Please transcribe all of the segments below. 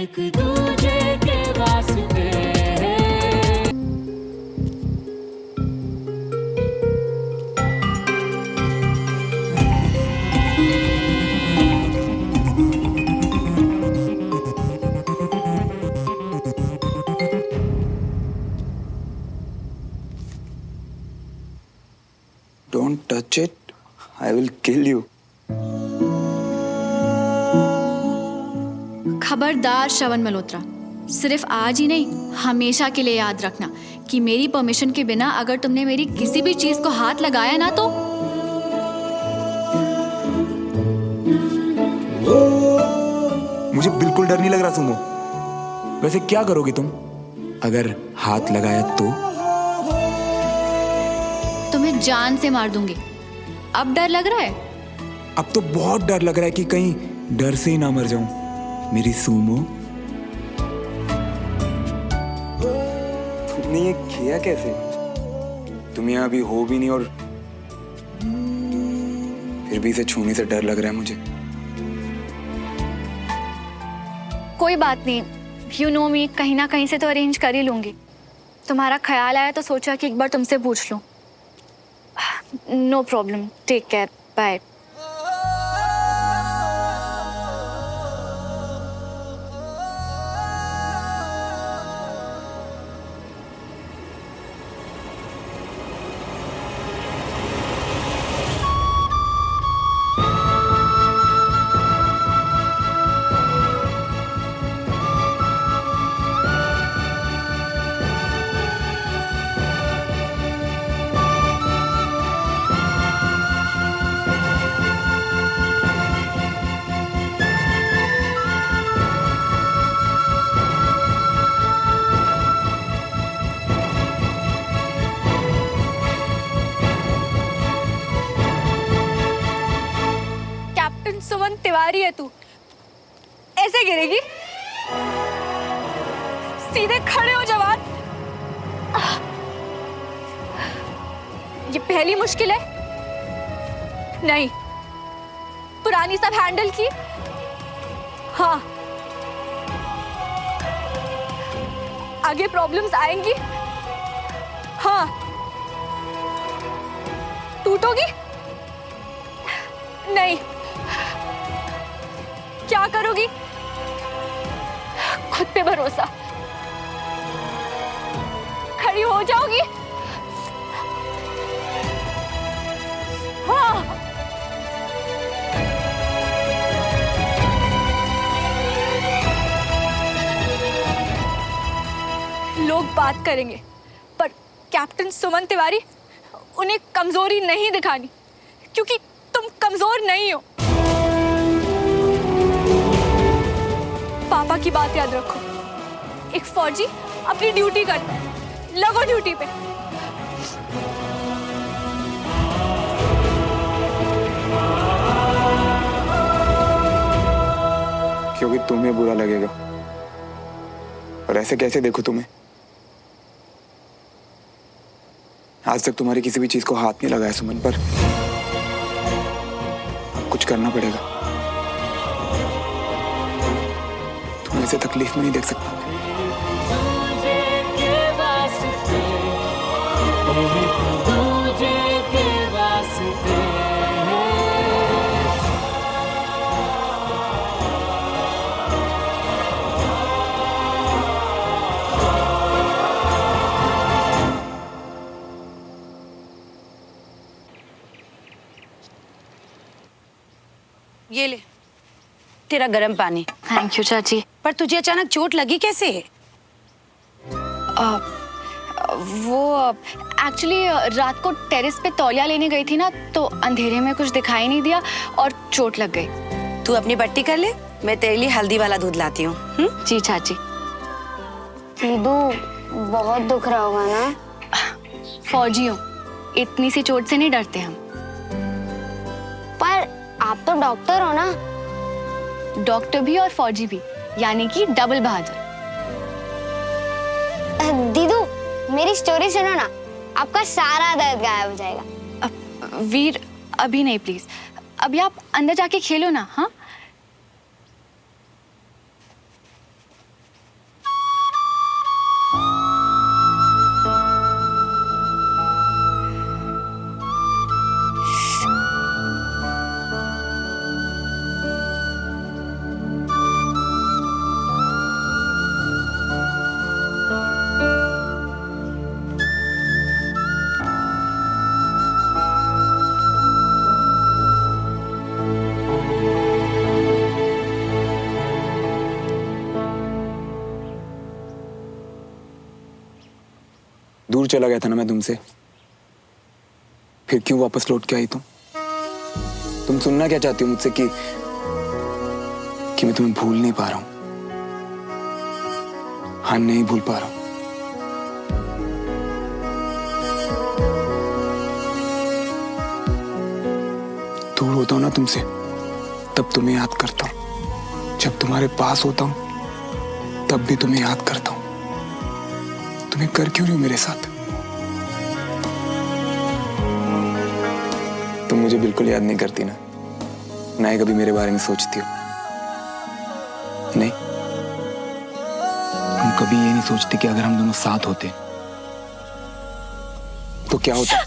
एक दूजे के वास्ते। Don't touch it. I will kill you. खबरदार श्रवण मल्होत्रा, सिर्फ आज ही नहीं हमेशा के लिए याद रखना कि मेरी परमिशन के बिना अगर तुमने मेरी किसी भी चीज को हाथ लगाया ना तो मुझे बिल्कुल डर नहीं लग रहा सुमो। वैसे क्या करोगी तुम अगर हाथ लगाया तो? तुम्हें जान से मार दूंगी। अब डर लग रहा है? अब तो बहुत डर लग रहा है कि कहीं डर से ही ना मर जाऊं मेरी सुमो। तुमने ये किया कैसे? तुम यहाँ अभी हो भी नहीं और फिर भी इसे छूने से डर लग रहा है मुझे। कोई बात नहीं, यू नो मी, कहीं ना कहीं से तो अरेंज कर ही लूंगी। तुम्हारा ख्याल आया तो सोचा कि एक बार तुमसे पूछ लूं। No problem, take care, bye. Suman Tiwari है तू, ऐसे गिरेगी? सीधे खड़े हो जवान। ये पहली मुश्किल है? नहीं, पुरानी सब हैंडल की। हाँ, आगे प्रॉब्लम्स आएंगी। हाँ, टूटोगी? नहीं। क्या करोगी? खुद पे भरोसा। खड़ी हो जाओगी? हाँ। लोग बात करेंगे पर कैप्टन सुमन तिवारी, उन्हें कमजोरी नहीं दिखानी क्योंकि तुम कमजोर नहीं हो। पापा की बात याद रखो, एक फौजी अपनी ड्यूटी करता है, लगो ड्यूटी पे। क्योंकि तुम्हें बुरा लगेगा और ऐसे कैसे देखो तुम्हें? आज तक तुम्हारी किसी भी चीज को हाथ नहीं लगाया सुमन, पर अब कुछ करना पड़ेगा। तुम ऐसे तकलीफ में नहीं देख सकता। ये ले तेरा गर्म पानी। थैंक यू चाची। पर तुझे अचानक चोट लगी कैसे? वो एक्चुअली रात को टेरेस पे तौलिया लेने गई थी ना, तो अंधेरे में कुछ दिखाई नहीं दिया और चोट लग गई। तू अपनी पट्टी कर ले, मैं तेरे लिए हल्दी वाला दूध लाती हूँ। जी चाची। दीदू, बहुत दुख रहा होगा ना? फौजी हो, इतनी सी चोट से नहीं डरते हम। पर आप तो डॉक्टर हो ना? डॉक्टर भी और फौजी भी, यानी कि डबल बहादुर। दीदू, मेरी स्टोरी सुनो ना, आपका सारा दर्द गायब हो जाएगा। वीर, अभी नहीं प्लीज, अभी आप अंदर जाके खेलो ना। हाँ दूर चला गया था ना मैं तुमसे, फिर क्यों वापस लौट के आई तुम सुनना क्या चाहती हो मुझसे कि मैं तुम्हें भूल नहीं पा रहा हूं? हाँ, नहीं भूल पा रहा हूं। दूर होता हूं ना तुमसे, तब तुम्हें याद करता हूं। जब तुम्हारे पास होता हूं, तब भी तुम्हें याद करता हूं। तुम्हें कर क्यों रही हो मेरे साथ? तुम मुझे बिल्कुल याद नहीं करती ना ही कभी मेरे बारे में सोचती हो। नहीं, तुम कभी ये नहीं सोचती कि अगर हम दोनों साथ होते तो क्या होता?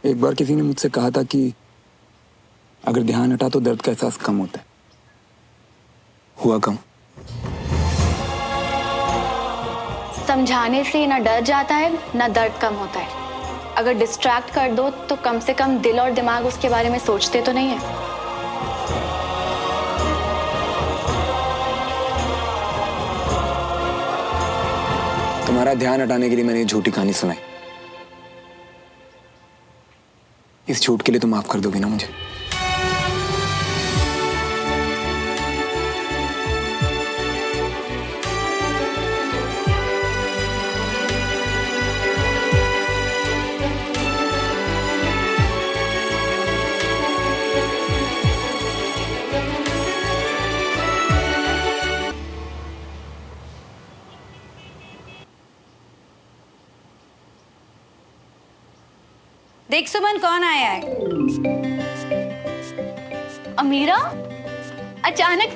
एक बार किसी ने मुझसे कहा था कि अगर ध्यान हटा तो दर्द का एहसास कम होता है। हुआ कम। समझाने से ना डर जाता है ना दर्द कम होता है। अगर डिस्ट्रैक्ट कर दो तो कम से कम दिल और दिमाग उसके बारे में सोचते तो नहीं है। तुम्हारा ध्यान हटाने के लिए मैंने ये झूठी कहानी सुनाई। इस झूठ के लिए तुम माफ कर दोगी ना मुझे? देख सुमन, कौन आया है? अमीरा, अचानक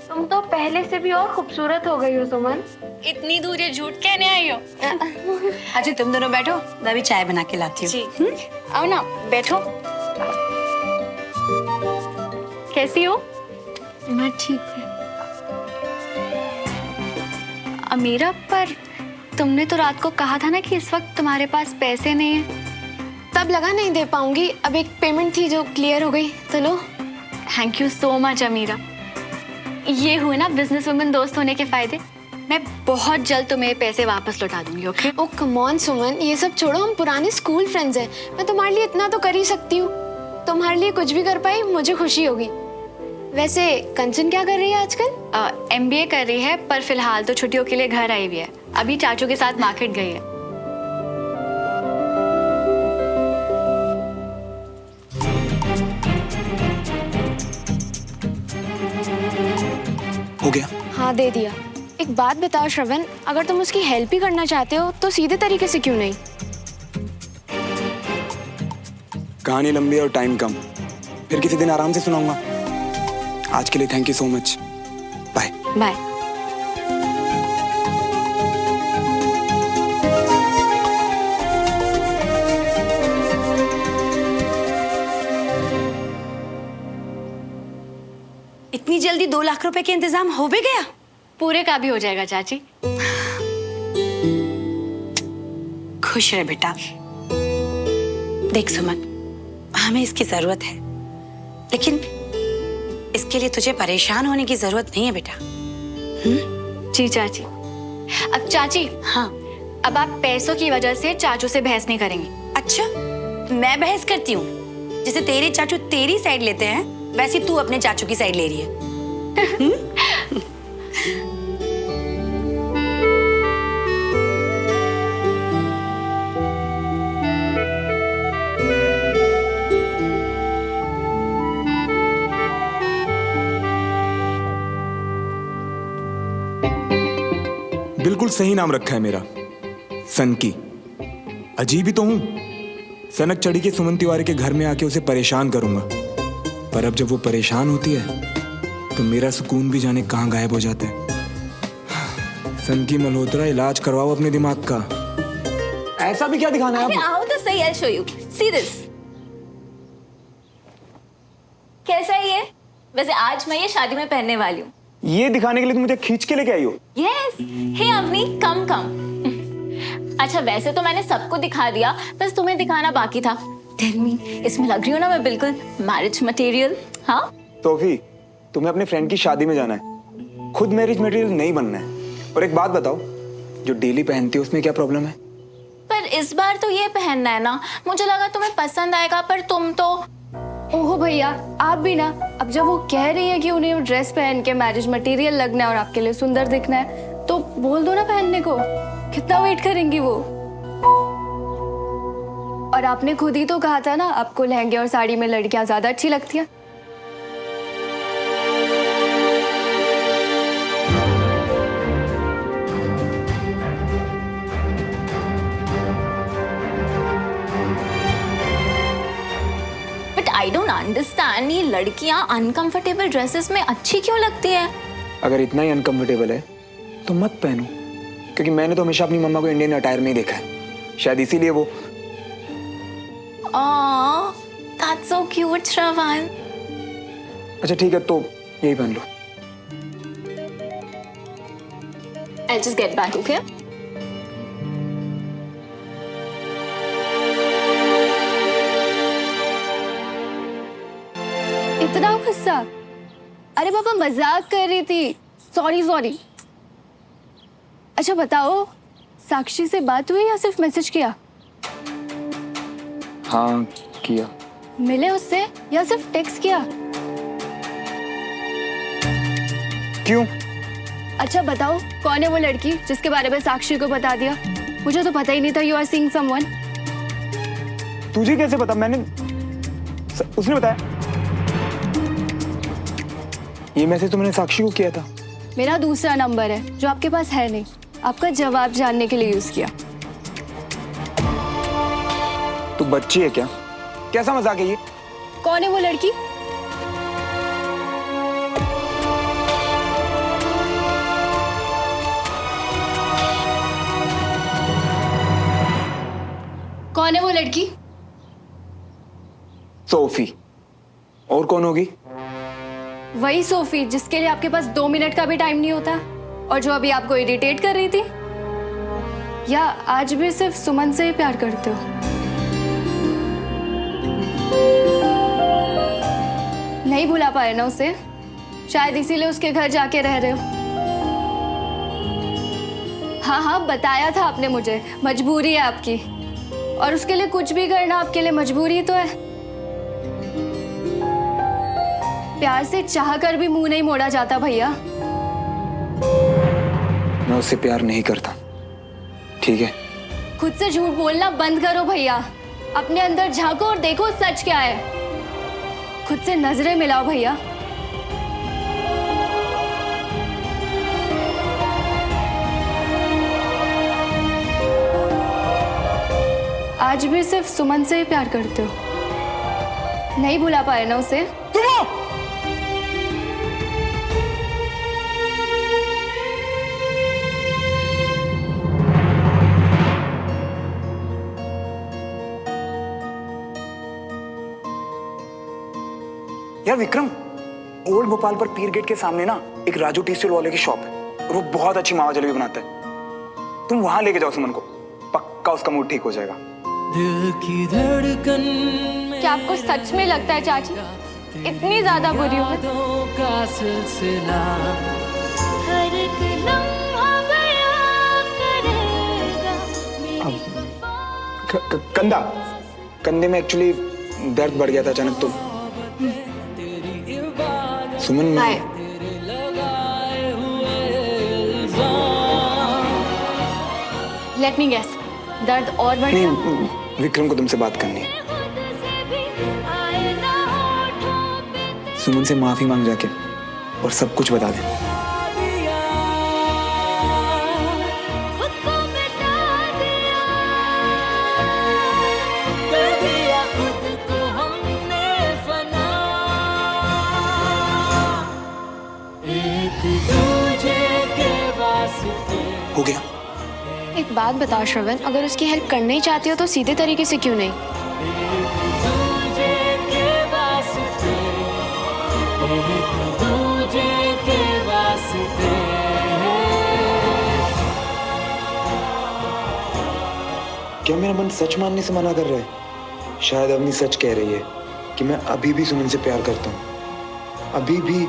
तुम तो पहले से भी और खूबसूरत हो गई हो सुमन। इतनी दूर ये झूठ कहने आई हो? अच्छा तुम दोनों बैठो, मैं भी चाय बना के लाती हूँ। जी, आओ ना, बैठो। कैसी हो? मैं ठीक हूँ। अमीरा, पर तुमने तो रात को कहा था ना कि इस वक्त तुम्हारे पास पैसे नहीं है। तब लगा नहीं दे पाऊंगी, अब एक पेमेंट थी जो क्लियर हो गई, तो लो। थैंक यू सो मच अमीरा। ये हुए ना बिजनेस वुमन दोस्त होने के फायदे। मैं बहुत जल्द तुम्हें पैसे वापस लौटा दूंगी, ओके? ओ कम ऑन सुमन, ये सब छोड़ो, हम पुराने स्कूल फ्रेंड्स हैं। मैं तुम्हारे लिए इतना तो कर ही सकती हूँ। तुम्हारे लिए कुछ भी कर पाई, मुझे खुशी होगी। वैसे कंचन क्या कर रही है आजकल? MBA कर रही है, पर फिलहाल तो छुट्टियों के लिए घर आई हुई है। अभी चाचू के साथ मार्केट गई है। हो गया? हाँ दे दिया। एक बात बताओ श्रवण, अगर तुम उसकी हेल्प ही करना चाहते हो तो सीधे तरीके से क्यों नहीं? कहानी लंबी और टाइम कम, फिर किसी दिन आराम से सुनाऊंगा। आज के लिए thank you so much. Bye bye. इतनी जल्दी 2 लाख रुपए के इंतजाम हो भी गया? पूरे का भी हो जाएगा चाची। खुश रहे बेटा। देख सुमन, हमें इसकी जरूरत है, लेकिन इसके लिए तुझे परेशान होने की जरूरत नहीं है बेटा। जी चाची। अब चाची, हाँ। अब आप पैसों की वजह से चाचू से बहस नहीं करेंगी। अच्छा, मैं बहस करती हूँ? जैसे तेरे चाचू तेरी साइड लेते हैं, वैसे तू अपने चाचू की साइड ले रही है। बिल्कुल सही नाम रखा है मेरा, सनकी। अजीब ही तो हूं। सनक चढ़ी के सुमन तिवारी के घर में आके उसे परेशान करूंगा, पर अब जब वो परेशान होती है तो मेरा सुकून भी जाने कहां गायब हो जाता है। संकी मल्होत्रा, इलाज करवाओ अपने दिमाग का। ऐसा भी क्या दिखाना है अरे आप? आओ तो सही, I'll show you. See this. कैसा है ये? वैसे आज मैं ये शादी में पहनने वाली हूँ। ये दिखाने के लिए तुम मुझे खींच के लेके आई हो? Yes. Hey अवनी, कम कम। अच्छा वैसे तो मैंने सबको दिखा दिया, बस तुम्हें दिखाना बाकी था। Tell me, इसमें लग रही हूँ ना मैं बिल्कुल मैरिज मटेरियल? हाँ? सोफी, तुम्हें अपने फ्रेंड की शादी में जाना है, खुद मैरिज मटेरियल नहीं बनना है। और एक बात बताओ, जो डेली पहनती हो उसमें क्या प्रॉब्लम है? पर इस बार तो ये पहनना है ना, मुझे लगा तुम्हें पसंद आएगा, पर तुम तो। ओहो भैया, आप भी ना, अब जब वो कह रही है कि उन्हें ड्रेस पहन के मैरिज मटेरियल लगना है और आपके लिए सुंदर दिखना है, तो बोल दो ना पहनने को। कितना वेट करेंगी वो? और आपने खुद ही तो कहा था ना, आपको लहंगे और साड़ी में लड़कियां ज्यादा अच्छी लगती हैं। आई डोंट अंडरस्टैंड, ये लड़कियां अनकंफर्टेबल ड्रेसेस में अच्छी क्यों लगती है? अगर इतना ही अनकंफर्टेबल है तो मत पहनो, क्योंकि मैंने तो हमेशा अपनी मम्मा को इंडियन अटायर में ही देखा है, शायद इसीलिए वो। That's so cute, श्रवण। अच्छा ठीक है, तो यही पहन लो। I'll just get back, okay? इतना गुस्सा? अरे पापा मजाक कर रही थी, सॉरी। अच्छा बताओ, साक्षी से बात हुई या सिर्फ मैसेज किया? हाँ किया। मिले उससे या सिर्फ टेक्स्ट किया? क्यों? अच्छा बताओ, कौन है वो लड़की जिसके बारे में साक्षी को बता दिया? मुझे तो पता ही नहीं था यू आर सीइंग समवन। तुझे कैसे पता? उसने बताया। ये मैसेज तो मैंने साक्षी को किया था। मेरा दूसरा नंबर है जो आपके पास है नहीं, आपका जवाब जानने के लिए यूज किया। तू बच्ची है क्या? कैसा मजाक है ये? कौन है वो लड़की? कौन है वो लड़की? सोफी। और कौन होगी? वही सोफी जिसके लिए आपके पास 2 मिनट का भी टाइम नहीं होता, और जो अभी आपको इरिटेट कर रही थी। या आज भी सिर्फ सुमन से ही प्यार करते हो? नहीं भुला पाए ना उसे, शायद इसीलिए उसके घर जाके रह रहे हो। हाँ बताया था आपने मुझे, मजबूरी है आपकी, और उसके लिए कुछ भी करना आपके लिए मजबूरी तो है। प्यार से चाह कर भी मुंह नहीं मोड़ा जाता भैया। मैं उससे प्यार नहीं करता, ठीक है? खुद से झूठ बोलना बंद करो भैया, अपने अंदर झांको और देखो सच क्या है। खुद से नजरें मिलाओ भैया। आज भी सिर्फ सुमन से ही प्यार करते हो? नहीं भुला पाए ना उसे? यार विक्रम, ओल्ड भोपाल पर पीर गेट के सामने ना एक राजू टी स्टॉल वाले की शॉप है, और वो बहुत अच्छी मावा जलेबी बनाता है। तुम वहां लेके जाओ सुमन को, पक्का उसका मूड ठीक हो जाएगा। दिल की धड़कन में क्या आपको सच में लगता है चाची इतनी ज्यादा बुरी हूँ? यादों का सिलसिला हर एक लम्हा बयां करेगा मेरी वफा। कंधे में एक्चुअली दर्द बढ़ गया था अचानक, तो सुमन हाय। लेट मी गेस, दर्द और बढ़ गया? नहीं, विक्रम को तुमसे बात करनी है। सुमन से माफी मांग जाके और सब कुछ बता दे। एक दूजे के वास्ते एक बात बताओ श्रवण, अगर उसकी हेल्प करना ही चाहती हो तो सीधे तरीके से क्यों नहीं? दूजे के वास्ते, एक दूजे के वास्ते। क्या मेरा मन सच मानने से मना कर रहा है? शायद अवनी सच कह रही है कि मैं अभी भी सुमन से प्यार करता हूँ, अभी भी